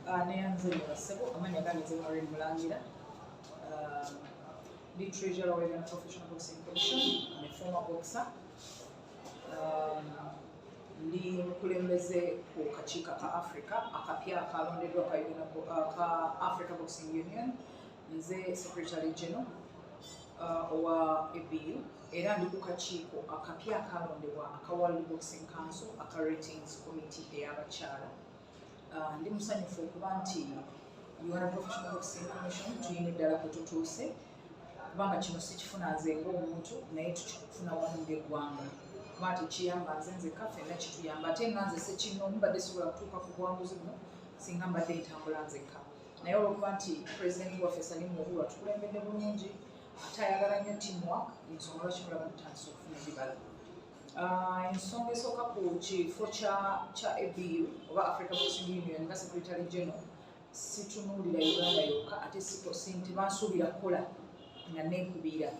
Neyanzanya Sebo, amanya ganze Moreen Mulangira, the treasurer of the Professional Boxing Commission, and a former boxer. Ndi mukulembeze ku kakiiko ka Africa akapya akalondeddwa ka Africa Boxing Union, nze Secretary General owa ABU, era ndi ku kakiiko akapya akalondebwa aka World Boxing Council aka Ratings Committee ey'abakyala. Ndi musanyufu okuba nti Uganda Professional Boxing Commission tuyina eddala kwe tutuuse, kubanga kino si kifuna nze ng'omuntu naye tukifuna wamu ng'eggwanga. Mati kiyamba nze kaffe nakituyamba ate nga nze sekinoomu mbadde sobola kutuuka ku buwanguzi buno singa mbadde ntambula nzekka. Naye olwokuba nti Pulezidenti waffe Salim Muhulu atukulembedde bulungi ate ayagala nnyo teamwork, ensonga lwaki mulaba tutandise okufuna ebibala. Ensonga esooka ku kifo kya ABU oba Africa Boxing Union nga Secretary General situnuulira Uganda yokka ate tebansuubira kukola nga neekubiira.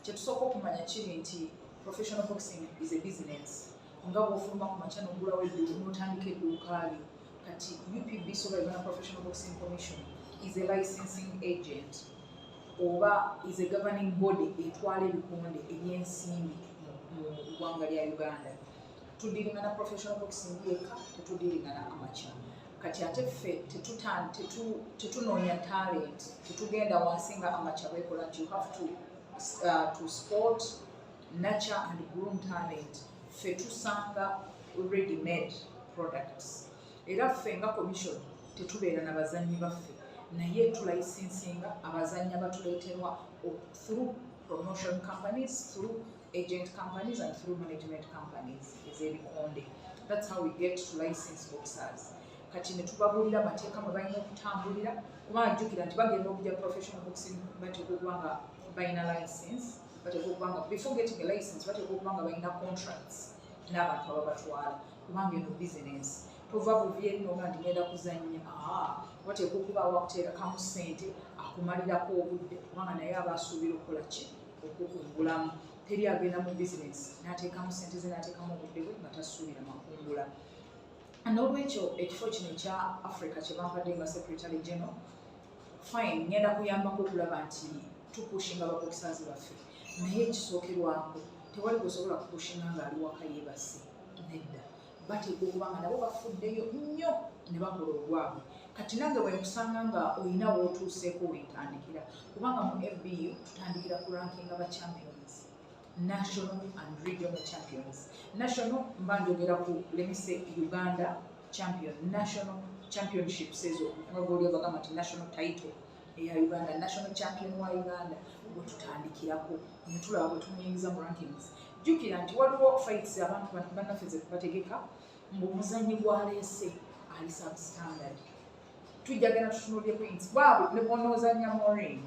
Kye tusooka okumanya kiri nti professional boxing is a business. Nga bw'ofuluma ku makya n'ogulawo edduuka n'otandika edduuka lyo. Kati UPB Uganda Professional Boxing Commission is a licensing agent oba is a governing body etwala ebikonde eby'ensimbi mu ggwanga lya Uganda. Tudiringana professional boxing yekka, tetudiringana amakya. Kati ate ffe tetunoonya talent, tetugenda wansi nga amakya bwekola nti you have to sport, nurture and groom talent. Ffe tusanga ready-made products. Era ffe nga commission tetubeera n'abazannyi baffe, naye tulicensinga abazannyi abatuleeterwa through promotion companies, through agent companies and through management companies ez'ebikonde. That's how we get to license boxers. Kati ne tubabuulira amateeka mwe balina okutambulira, kuba njukira nti bagenda okujja professional boxing bateekwa okuba nga balina license, bateekwa okuba nga before getting a license bateekwa okuba nga balina contracts n'abantu ababatwala, kubanga eno business. Tova buvi eno nga ndigenda kuzannya, wateekwa okubaawo akuteerakamu ssente akumalirako obudde, kubanga naye aba asuubira okukola ki? Okukungulamu. Teri agenda mu business n'ateekamu ssente ze n'ateekamu obudde bwe nga tasuubira makungula. N'olwekyo ekifo kino ekya Africa kye bampadde nga Secretary General, fine, ngenda kuyambako okulaba nti tupushinga ababoxers baffe, naye ekisookerwako tewali gwesobola kupushinga ng'ali waka yeebase, nedda. Bateekwa okuba nga nabo bafuddeyo nnyo ne bakola obwabwe. Kati nange bwe nkusanga nga olina w'otuuseeko weetandikira, kubanga mu FBU tutandikira ku ranking aba champions, national and regional champions. National mba njogera ku lemise Uganda champion, national championships ezo nga bw'oli bagamba nti national title eya Uganda, national champion wa Uganda bwe tutandikirako ne tulaba bwe tumuyingiza mu rankings. Jjukira nti waliwo fights abantu bannaffe ze bategeka ng'omuzannyi gw'aleese ali substandard. Tujja genda tutunuulire points. Bwabwe ne bw'onoozannya Moreen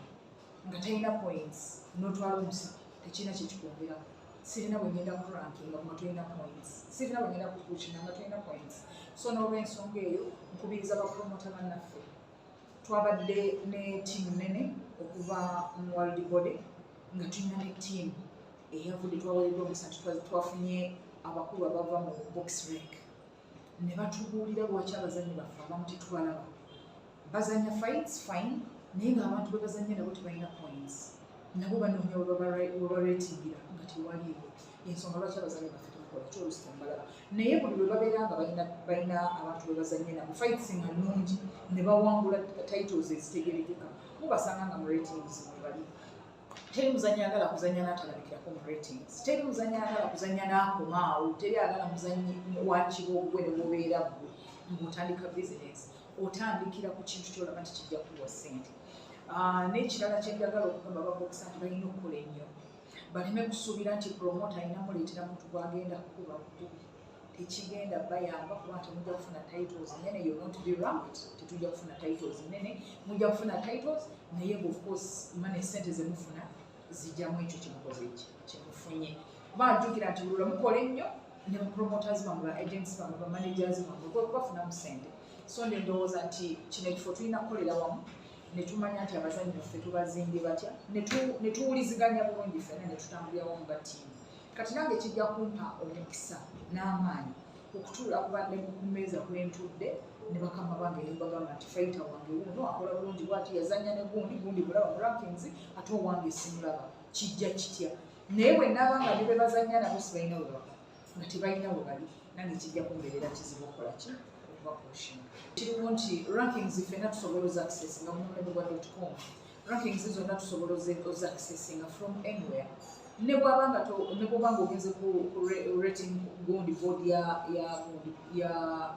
nga talina points n'otwala omusa tekirina kye kikwongerako. Sirina bwe ngenda ku ranking nga tolina points. Sirina bwe ngenda ku kuukinga nga tolina points. So n'olw'ensonga eyo nkubiriza bapromota bannaffe. Twabadde ne ttiimu nnene okuva mu world body nga tulina ne ttiimu eyavudde twaweereddwa omukisa nti twafunye abakulu abava mu box rec ne batubuulira lwaki abazannyi baffe abamu tetwalaba. Bazannya fights fine, naye ng'abantu bwe bazannya nabo tebalina points. Nabo banoonya we baratingira nga tewaliiwo. Ensonga lwaki abazannyi baffe tebakola ky'oluusi tembalaba. Naye buli lwe babeera nga balina abantu be bazannye nabo fights nga nnungi ne bawangula titles ezitegerekeka, mubasanga nga mu ratings mwe bali. Teri muzannyi agala kuzannya n'atalabikirako mu ratings. Teri muzannyi agala kuzannya n'akomaawo. Teri agala muzannyi wakibo gwe ne bw'obeera ggwe ng'otandika business. Otandikira ku kintu ky'olaba nti kijja kuwa ssente. N'ekirala kye njagala okugamba ababoxer nti balina okukola ennyo. Baleme kusuubira nti promoter alina muleetera muntu gw'agenda kukuba bubi. Tekigenda bayamba kuba nti mujja kufuna titles nnene. You not be right. Tetujja kufuna titles nnene. Mujja kufuna titles naye of course money ssente ze mufuna zijjamu ekyo kimukoze kye mufunye. Bajjukira nti buli mukola ennyo ne promoters bamwe, ba agents bamwe, ba managers bamwe gwe bafunamu ssente. So ndowooza nti kino ekifo tulina kukolera wamu ne tumanya nti abazannyi baffe tubazimbye batya, ne tuwuliziganya bulungi ffenna ne tutambulira wamu nga ttiimu. Kati nange kijja kumpa omukisa n'amaanyi okutuula kubadde ku mmeeza kwe ntudde ne bakama bange ne bagamba nti fighter wange wuno akola bulungi bwati yazanya ne gundi bulaba mu rankings ate owange simulaba kijja kitya naye bwe nabanga ne bebazanya nabo sibalina we baba nga tebalina we bali nange kijja kumbeerera kizibu okukola ki okuba kushima kiriwo nti rankings ffenna tusobola ozaccessinga mu yalondeddwa.com rankings zonna tusobola ozaccessinga from anywhere ne bwobanga ogenze ku rating gundi board ya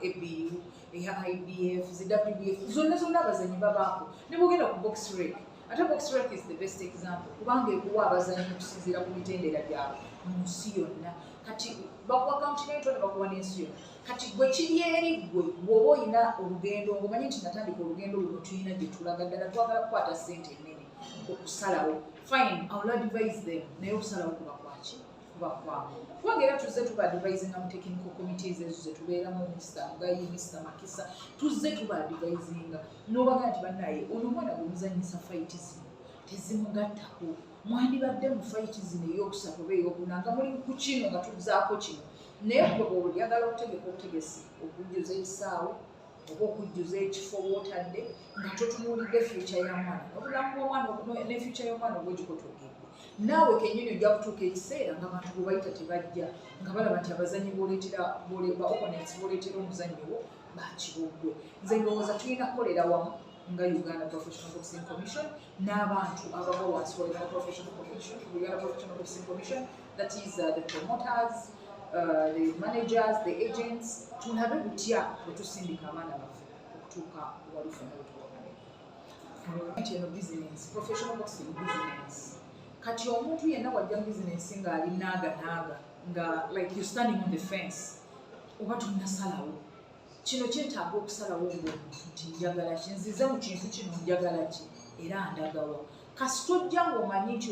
ABU eya IBF zi WBF zonna abazanyi babaako ne bwogenda ku box rec ate box rec is the best example kubanga ekuwa abazanyi okusinziira ku mitendera gyabwe mu nsi yonna kati bakuwa continent ne bakuwa n'ensi yonna kati gwe kiri eri gwe bw'oba oyina olugendo ng'omanyi nti natandika olugendo luno tulina gye tulaga ddala twagala kukwata ssente ennene okusalawo fine I will advise them naye okusalawo kuba kwaki kuba kwabwe kubanga era tuzze tuba advisinga mu technical committees ezo ze tubeeramu Mr. Ngayi Mr. Makisa tuzze tuba advisinga n'obaga nti bannaye ono omwana gwe muzanyisa fayiti zino tezimugattako mwandibadde mu fayiti zino ey'okusatu oba ey'okuna nga muli ku kino nga tuzaako kino naye gwe bw'oyagala okutegeka obutegesi okujjuza ekisaawe oba okujjuza ekifo w'otadde nga totunuulidde future y'omwana obulamu bw'omwana ne future y'omwana obwegikotoogedde naawe kennyini ojja kutuuka ekiseera nga bantu bwe bayita tebajja nga balaba nti abazanyi ba opponents b'oleetera omuzannyo wo bakibuggwe nze ndowooza tulina kukolera wamu nga Uganda Professional Boxing Commission n'abantu abava wansi wa Uganda Professional Commission that is the promoters the managers, the agents, tunabe butya bwe tusindika abaana baffe okutuuka wali ffenna wetubagane business professional boxing business kati omuntu yenna wajja mu business ng'ali naaga nga like you standing on the fence oba tunasalawo kino kyetaaga okusalawo ng'omuntu nti njagala ki nzize mu kintu kino njagala ki era ndagawa kasi tojja ng'omanyi nti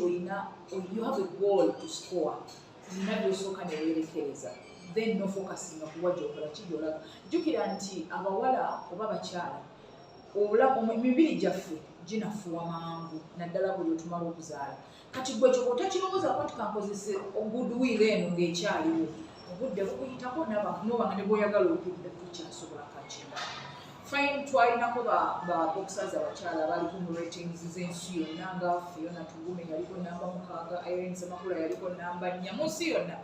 you have a goal to score nina byosooka ne weerekereza then no focusinga kuwa gyokola kigyolaga jjukira nti abawala oba bakyala emibiri gyaffe ginafuwa mangu naddala buli otumala okuzaala kati gwe kyoko otakirowoozaako nti kankozese goodwill eno ng'ekyaliwo obudde bukuyitako n'obanga ne bw'oyagala okudda tukyasobola kakinga fine twalinako ba boxers abakyala abaliko mu ratings z'ensi yonna nga Fiona Tugume yaliko namba 6 Irene Semakula yaliko namba 4 mu nsi yonna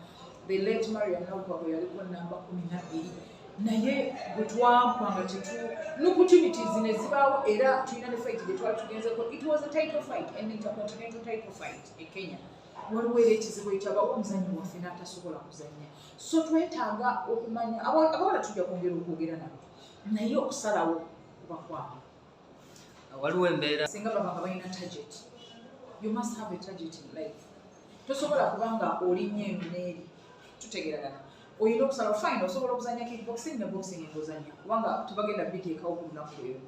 the late Mariam Naukwago yaliko namba 12 naye bwe twampanga opportunities ne zibaawo era tulina ne fight gye twali tugenzeko it was a title fight an intercontinental title fight e Kenya waliwo era ekizibu ekyabawo omuzannyi waffe n'atasobola kuzannya so twetaaga okumanya abawala tujja kwongera okwogera nabo naye okusalawo kuba kwabwe waliwo embeera singa babanga balina target you must have a target in life tosobola kubanga olinnye eno n'eri tutegeragana oyina okusalawo fine osobola okuzanya kickboxing ne boxing ng'ozanya kubanga tubagenda biteekawo ku lunaku lweyo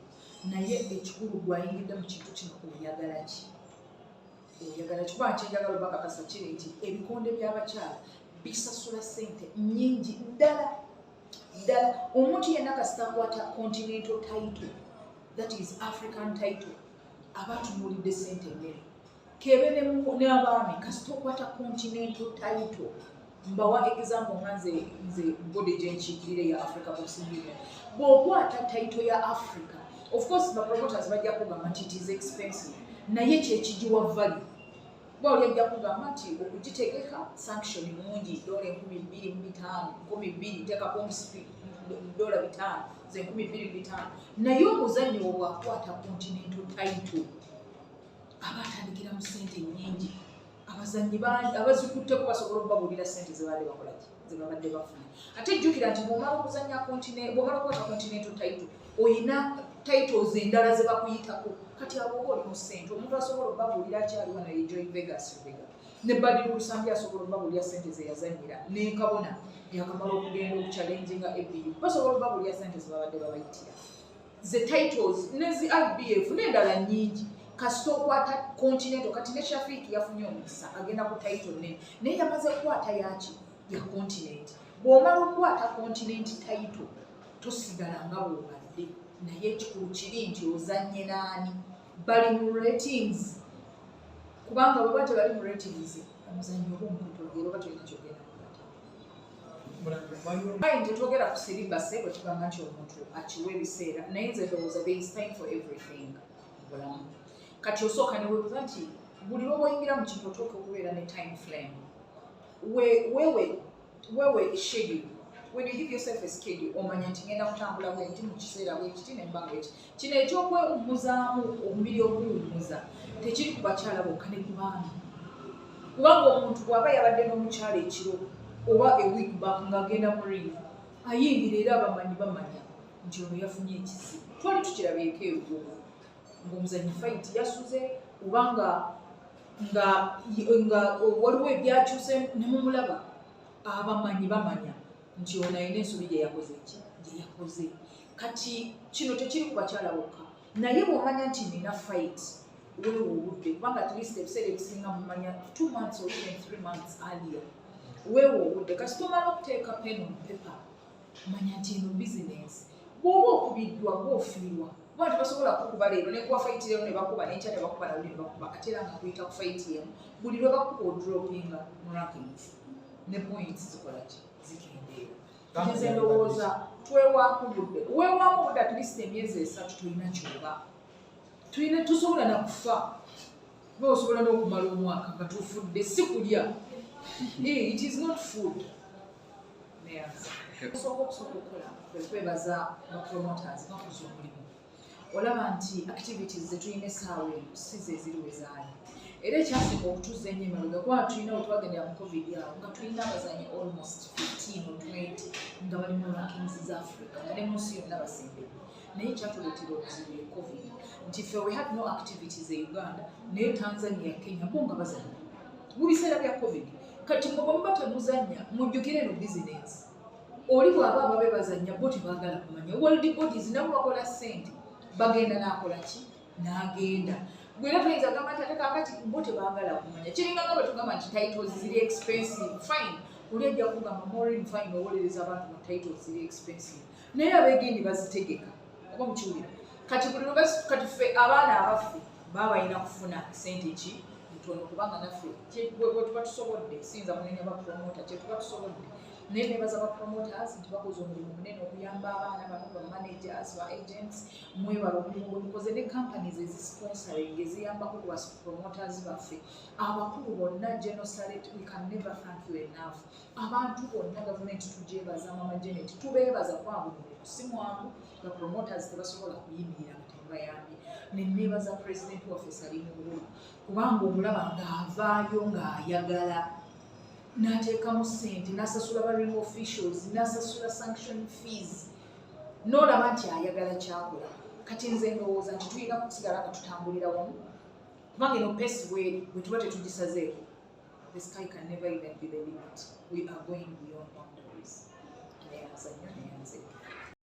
naye ekikulu gwayingidde mu kintu kino oyagala ki kubanga kyenjagala obakakasa kiri nti ebikonde by'abakyala bisasula ssente nnyingi ddala omuntu yenna kasita akwata continental title that is African title aba atunuulidde ssente ennene kebe n'abaami kasita okwata continental title mbawa example nga nze body gyenkiikirire ya Africa Boxing Union bw'okwata title ya Africa of course the promoters bajja kugamba nti it is expensive naye kyekigiwa value bw'oli ajja kugamba nti okugitegeka sanction mungi $2,500 teekako $5 ze $2,500 naye omuzannyo obwakwata continental title aba atandikira mu ssente nnyingi abazannyi abazikutteko basobola okubabuulira ssente zebabadde bafuna ate jjukira nti bw'omala okwata continental title oyina titles endala ze bakuyitako kati abo oba oli mu ssente omuntu asobola okubabuulira akyaliwo naye Joy Vegas ne Badru Lusambi asobola okubabuulira ssente ze yazannyira n'enkabona yakamala okugenda okuchallenginga ABU basobola okubabuulira ssente ze babadde babayitira ze titles nezi IBF n'endala nnyingi kasita okwata continental kati ne Shafiiki yafunye omukisa agenda ku title nene naye yamaze kukwata yaki ya continent bw'omala okukwata continent title tosigala nga bw'obadde naye ekikulu kiri nti ozannye n'ani bali mu ratings kubanga bwe bate bali mu ratings omuzannyo oba omukutogera oba tolina kyogenda kukwata Fine, tetwogera ku siribase bwe tugamba nti omuntu akiwa ebiseera naye nze ndowooza there is time for everything mu bulamu. Kati osooka ne weebuuza nti buli lwe oyingira mu kintu otuuka okubeera ne time frame. Wewe schedule. When you give yourself a schedule, omanya nti ngenda kutambula bwe nti mu kiseera bwe kiti ne mba bwe kiti. Kino ekyokwewummuzaamu omubiri oguwummuza tekiri ku bakyala bokka ne ku baami. Kubanga omuntu bw'aba yabadde n'omukyala ekiro oba eweek back ng'agenda mu ring ayingira era abamanyi bamanya nti ono yafunye ekizibu. Twali tukirabyeko ebugo ng'omuzanyi fight yasuze oba nga waliwo ebyakyuse ne mumulaba abamanyi bamanya nti ono ayina ensobi gye yakoze kati kino tekiri ku bakyala bokka naye bw'omanya nti nina fight weewo obudde kubanga at least ebiseera ebisinga mumanya 2 months or even 3 months earlier weewo obudde kati tomala okuteeka pen on paper manya nti eno bizinesi bw'oba okubiddwa bw'ofiirwa kuba tebasobola kukuba leero ne kuba fight leero ne bakuba n'enkya ne bakuba nawuli ne bakuba ate era nga kuyita ku fight yemu buli lwe bakuba odropinga mu rankings ne points zikola ki zikendeera. Nze ndowooza twewaako budde weewaamu budde at least emyezi 3 tulina kyoba tusobola na kufa oba osobola n'okumala omwaka nga tufudde si kulya. It is not food. Osooka okukola kwe kwebaza bapromoters bakoze omulimu. Olaba nti activities ze tulina essaawa eno si ze ziri we zaali. Era ekyasinga okutuuza ennyo emabega kuba tulina we twagendera mu covid awo nga tulina abazanyi almost 15 or 20 nga bali mu rankings za Africa nga ne munsi yonna basembedde. Naye ekyatuleetera obuzibu ye covid nti ffe we had no activities e Uganda naye Tanzania Kenya bo nga bazannya mu biseera bya covid. Kati mwe muba temuzannya mujjukire eno bizinesi oli bw'aba ababe bazannya bo tebaagala kumanya world bodies nabo bakola ssente bagenda n'akola ki n'agenda. Gwera tuyinza kugamba nti ate kaakati bo tebaagala kumanya kiringa nga bwe tugamba nti titles ziri expensive fine oli ajja kugamba Moreen fine owolereza abantu mu titles ziri expensive naye abeegendi bazitegeka oba mukiwulira. Kati buli kati ffe abaana abaffe baba balina kufuna ssente ki ntono kubanga naffe bwe tuba tusobodde siyinza munenya bapromota kye tuba tusobodde naye nebaza bapromoters nti bakoze omulimu munene okuyamba abaana bano ba managers ba agents mwebala omulimu gwe mukoze ne companies ezisponsoring eziyambako ku promoters baffe abakulu bonna Genosaret we can never thank you enough. Abantu bonna gavumenti tugyebaza mama Janet tubeebaza kwabo mulimu si mwangu ba promoters tebasobola kuyimirira nga tebayambye. Nenebaza president waffe Salimu Ngulu kubanga omulaba ng'avaayo ng'ayagala n'ateekamu ssente n'asasula ba ring officials n'asasula sanction fees n'olaba nti ayagala kyakola. Kati nze ndowooza nti tulina kusigala nga tutambulira wamu kubanga eno pesi bwe tuba tetugisazeeko the sky can never even be the limit. We are going beyond boundaries. Neyanza nnyo neyanze.